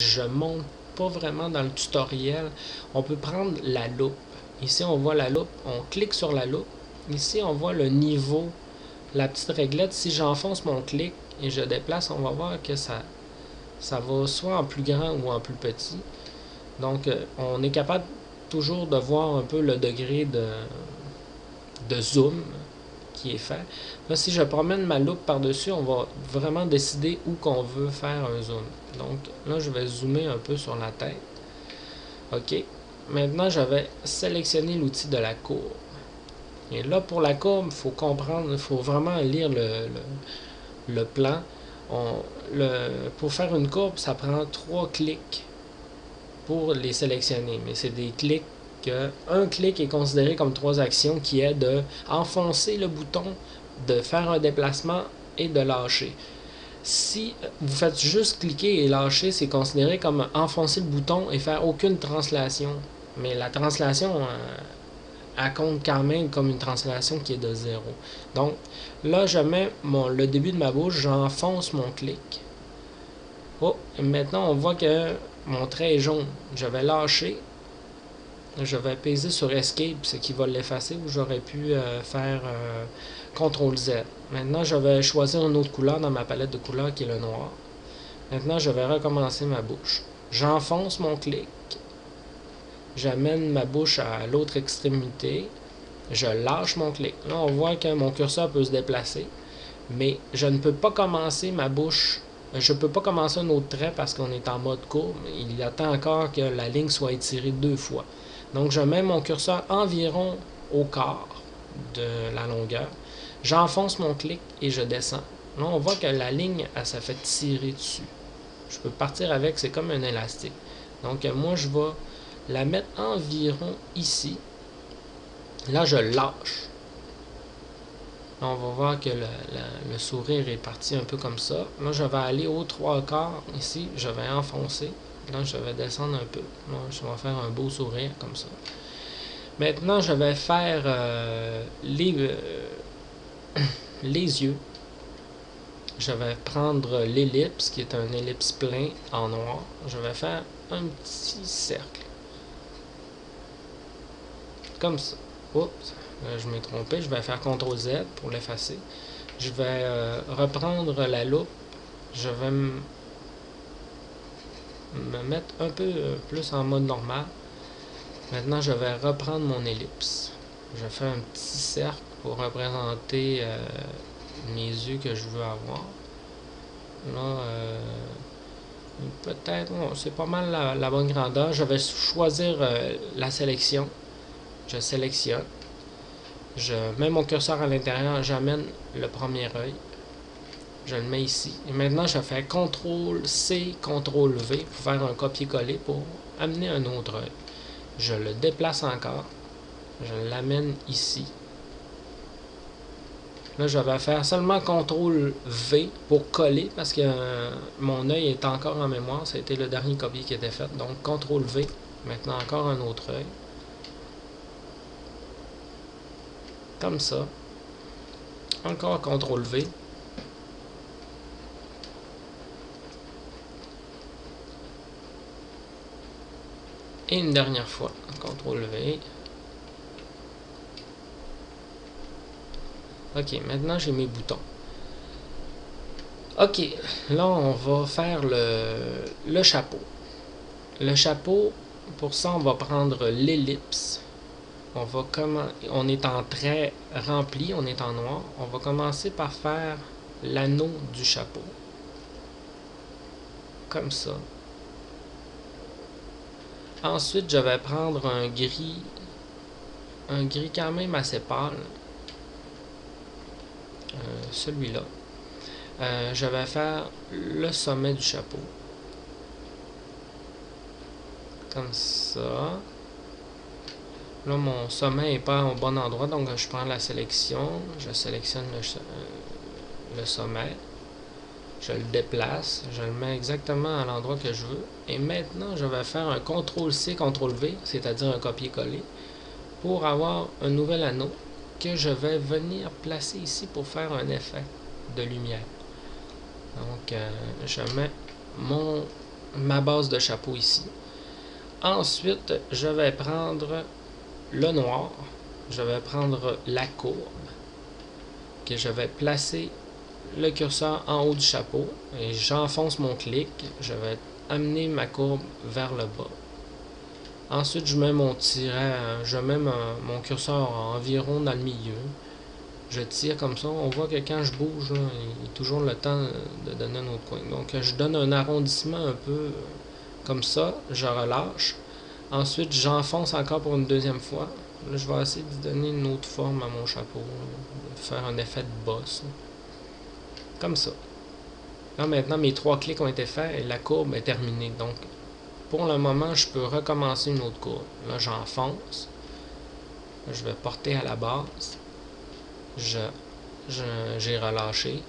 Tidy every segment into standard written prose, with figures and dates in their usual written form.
je monte pas vraiment dans le tutoriel. On peut prendre la loupe. Ici, on voit la loupe. On clique sur la loupe. Ici, on voit le niveau, la petite réglette. Si j'enfonce mon clic et je déplace, on va voir que ça va soit en plus grand ou en plus petit. Donc, on est capable toujours de voir un peu le degré de zoom qui est fait. Là, si je promène ma loupe par-dessus, on va vraiment décider où qu'on veut faire un zoom. Donc, là, je vais zoomer un peu sur la tête. OK. Maintenant, je vais sélectionner l'outil de la courbe. Et là, pour la courbe, il faut comprendre, il faut vraiment lire le plan. Pour faire une courbe, ça prend 3 clics pour les sélectionner. Mais c'est des clics un clic est considéré comme 3 actions qui est de enfoncer le bouton, de faire un déplacement et de lâcher. Si vous faites juste cliquer et lâcher, c'est considéré comme enfoncer le bouton et faire aucune translation. Mais la translation, elle compte quand même comme une translation qui est de 0. Donc là, je mets le début de ma bouche, j'enfonce mon clic. Oh, et maintenant on voit que mon trait est jaune. Je vais lâcher. Je vais peser sur Escape, ce qui va l'effacer, ou j'aurais pu faire CTRL Z. Maintenant, je vais choisir une autre couleur dans ma palette de couleurs qui est le noir. Maintenant, je vais recommencer ma bouche. J'enfonce mon clic. J'amène ma bouche à l'autre extrémité. Je lâche mon clic. Là, on voit que mon curseur peut se déplacer. Mais je ne peux pas commencer ma bouche. Je ne peux pas commencer un autre trait parce qu'on est en mode courbe. Il attend encore que la ligne soit étirée 2 fois. Donc, je mets mon curseur environ au quart de la longueur. J'enfonce mon clic et je descends. Là, on voit que la ligne, elle s'est fait tirer dessus. Je peux partir avec, c'est comme un élastique. Donc, moi, je vais la mettre environ ici. Là, je lâche. Là, on va voir que le sourire est parti un peu comme ça. Là, je vais aller au 3/4 ici. Je vais enfoncer. Là, je vais descendre un peu. Là, je vais faire un beau sourire comme ça. Maintenant, je vais faire les yeux. Je vais prendre l'ellipse, qui est un ellipse plein en noir. Je vais faire un petit cercle. Comme ça. Oups, je m'ai trompé. Je vais faire CTRL Z pour l'effacer. Je vais reprendre la loupe. Je vais me mettre un peu plus en mode normal. Maintenant, je vais reprendre mon ellipse. Je fais un petit cercle pour représenter mes yeux que je veux avoir. Là, peut-être, c'est pas mal la bonne grandeur. Je vais choisir la sélection. Je sélectionne. Je mets mon curseur à l'intérieur. J'amène le premier œil. Je le mets ici. Et maintenant, je fais CTRL-C, CTRL-V pour faire un copier-coller pour amener un autre œil. Je le déplace encore. Je l'amène ici. Là, je vais faire seulement CTRL-V pour coller parce que mon œil est encore en mémoire. Ça a été le dernier copier qui était fait. Donc, CTRL-V. Maintenant, encore un autre œil. Comme ça. Encore CTRL-V. Et une dernière fois. CTRL-V. Ok, maintenant j'ai mes boutons. Ok, là on va faire le chapeau. Le chapeau, pour ça on va prendre l'ellipse. On est en trait rempli, on est en noir. On va commencer par faire l'anneau du chapeau. Comme ça. Ensuite, je vais prendre un gris quand même assez pâle. Celui-là. Je vais faire le sommet du chapeau. Comme ça. Là, mon sommet n'est pas au bon endroit, donc je prends la sélection. Je sélectionne le sommet. Je le déplace. Je le mets exactement à l'endroit que je veux. Et maintenant, je vais faire un CTRL-C, CTRL-V, c'est-à-dire un copier-coller, pour avoir un nouvel anneau que je vais venir placer ici pour faire un effet de lumière. Donc, je mets mon ma base de chapeau ici. Ensuite, je vais prendre le noir, je vais prendre la courbe, que je vais placer le curseur en haut du chapeau et j'enfonce mon clic, je vais amener ma courbe vers le bas. Ensuite, je mets mon tiret, je mets mon curseur environ dans le milieu. Je tire comme ça. On voit que quand je bouge, là, il y a toujours le temps de donner un autre coin. Donc, je donne un arrondissement un peu comme ça. Je relâche. Ensuite, j'enfonce encore pour une deuxième fois. Là, je vais essayer de donner une autre forme à mon chapeau. De faire un effet de bosse. Comme ça. Là, maintenant, mes 3 clics ont été faits et la courbe est terminée. Donc, pour le moment, je peux recommencer une autre courbe. Là, j'enfonce. Je vais porter à la base. J'ai relâché.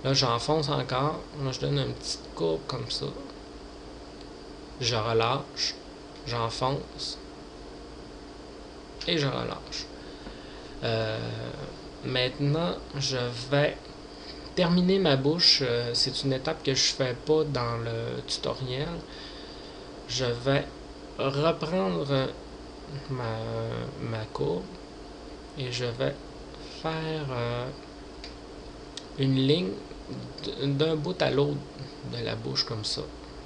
Là, j'enfonce encore. Là, je donne une petite courbe comme ça. Je relâche. J'enfonce. Et je relâche. Maintenant, je vais terminer ma bouche. C'est une étape que je fais pas dans le tutoriel. Je vais reprendre ma courbe et je vais faire une ligne d'un bout à l'autre de la bouche comme ça.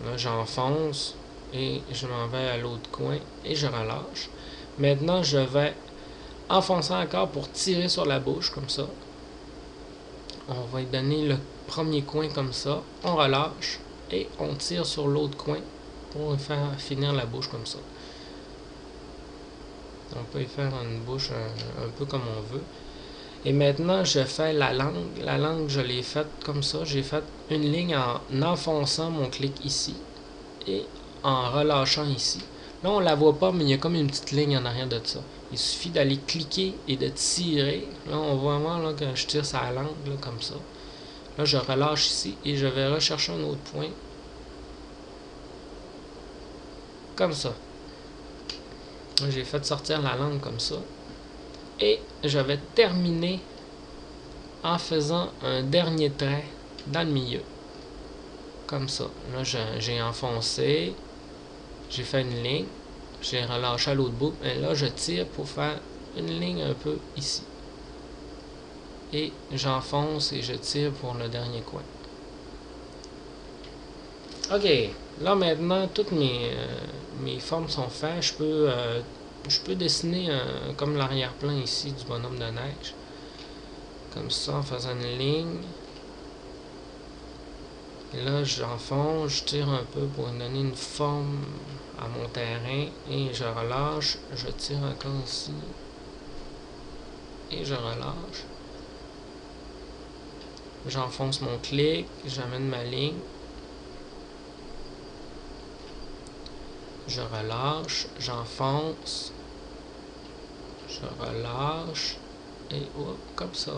Là, j'enfonce et je m'en vais à l'autre coin et je relâche. Maintenant, je vais enfoncer encore pour tirer sur la bouche comme ça. On va y donner le premier coin comme ça. On relâche et on tire sur l'autre coin pour faire finir la bouche comme ça. On peut y faire une bouche un peu comme on veut. Et maintenant, je fais la langue. La langue, je l'ai faite comme ça. J'ai fait une ligne en enfonçant mon clic ici et en relâchant ici. Là, on la voit pas, mais il y a comme une petite ligne en arrière de ça. Il suffit d'aller cliquer et de tirer. Là, on voit vraiment là, que je tire sa langue là, comme ça. Là, je relâche ici et je vais rechercher un autre point. Comme ça. J'ai fait sortir la langue comme ça. Et je vais terminer en faisant un dernier trait dans le milieu. Comme ça. Là, j'ai enfoncé. J'ai fait une ligne. J'ai relâché à l'autre bout. Et là, je tire pour faire une ligne un peu ici. Et j'enfonce et je tire pour le dernier coin. Ok. Là, maintenant, toutes mes formes sont faites. Je peux dessiner comme l'arrière-plan ici du bonhomme de neige. Comme ça, en faisant une ligne. Et là, j'enfonce, je tire un peu pour donner une forme à mon terrain. Et je relâche, je tire encore ici. Et je relâche. J'enfonce mon clic, j'amène ma ligne. Je relâche, j'enfonce. Je relâche. Et hop, comme ça.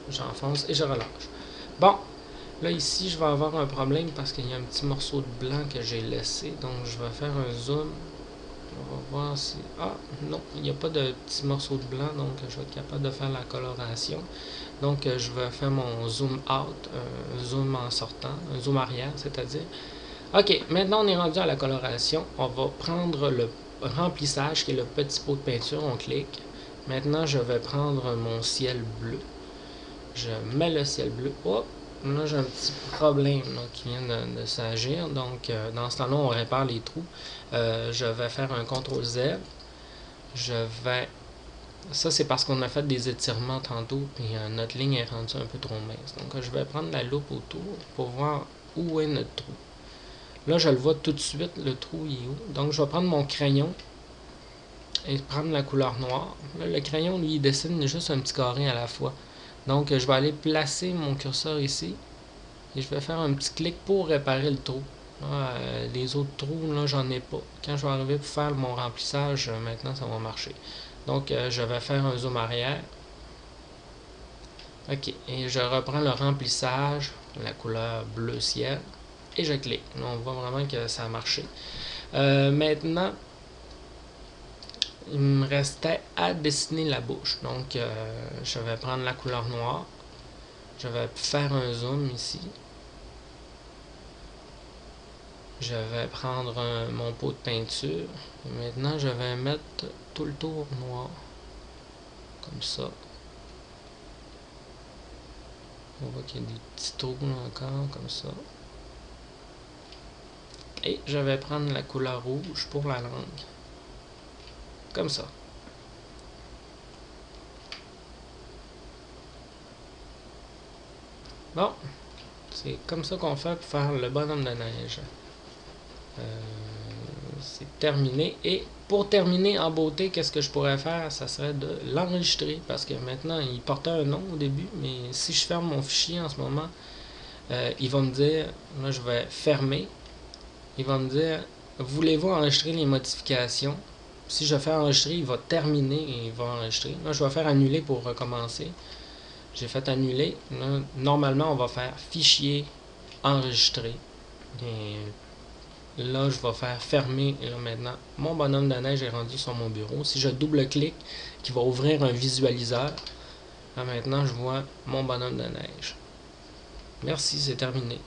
J'enfonce et je relâche. Bon. Là, ici, je vais avoir un problème parce qu'il y a un petit morceau de blanc que j'ai laissé. Donc, je vais faire un zoom. On va voir si... Ah, non, il n'y a pas de petit morceau de blanc. Donc, je vais être capable de faire la coloration. Donc, je vais faire mon zoom out, un zoom en sortant, un zoom arrière, c'est-à-dire. OK, maintenant, on est rendu à la coloration. On va prendre le remplissage, qui est le petit pot de peinture. On clique. Maintenant, je vais prendre mon ciel bleu. Je mets le ciel bleu. Hop! Là, j'ai un petit problème là, qui vient de s'agir. Donc, dans ce temps-là, on répare les trous. Je vais faire un CTRL-Z. Je vais... Ça, c'est parce qu'on a fait des étirements tantôt, puis notre ligne est rendue un peu trop mince. Donc, je vais prendre la loupe autour pour voir où est notre trou. Là, je le vois tout de suite, le trou il est où. Donc, je vais prendre mon crayon et prendre la couleur noire. Là, le crayon, lui, il dessine juste un petit carré à la fois. Donc, je vais aller placer mon curseur ici. Et je vais faire un petit clic pour réparer le trou. Là, les autres trous, là, j'en ai pas. Quand je vais arriver pour faire mon remplissage, maintenant, ça va marcher. Donc, je vais faire un zoom arrière. OK. Et je reprends le remplissage, la couleur bleu ciel. Et je clique. Là, on voit vraiment que ça a marché. Maintenant, il me restait à dessiner la bouche. Donc, je vais prendre la couleur noire. Je vais faire un zoom ici. Je vais prendre mon pot de peinture. Et maintenant, je vais mettre tout le tour noir. Comme ça. On voit qu'il y a des petits trous encore, comme ça. Et je vais prendre la couleur rouge pour la langue. Comme ça. Bon, c'est comme ça qu'on fait pour faire le bonhomme de neige. C'est terminé. Et pour terminer en beauté, qu'est-ce que je pourrais faire? Ça serait de l'enregistrer. Parce que maintenant, il portait un nom au début. Mais si je ferme mon fichier en ce moment, il va me dire, là je vais fermer. Il va me dire, voulez-vous enregistrer les modifications? Si je fais enregistrer, il va terminer et il va enregistrer. Là, je vais faire annuler pour recommencer. J'ai fait annuler. Là, normalement, on va faire fichier, enregistrer. Et là, je vais faire fermer. Et là, maintenant, mon bonhomme de neige est rendu sur mon bureau. Si je double-clique, qui va ouvrir un visualiseur, là, maintenant, je vois mon bonhomme de neige. Merci, c'est terminé.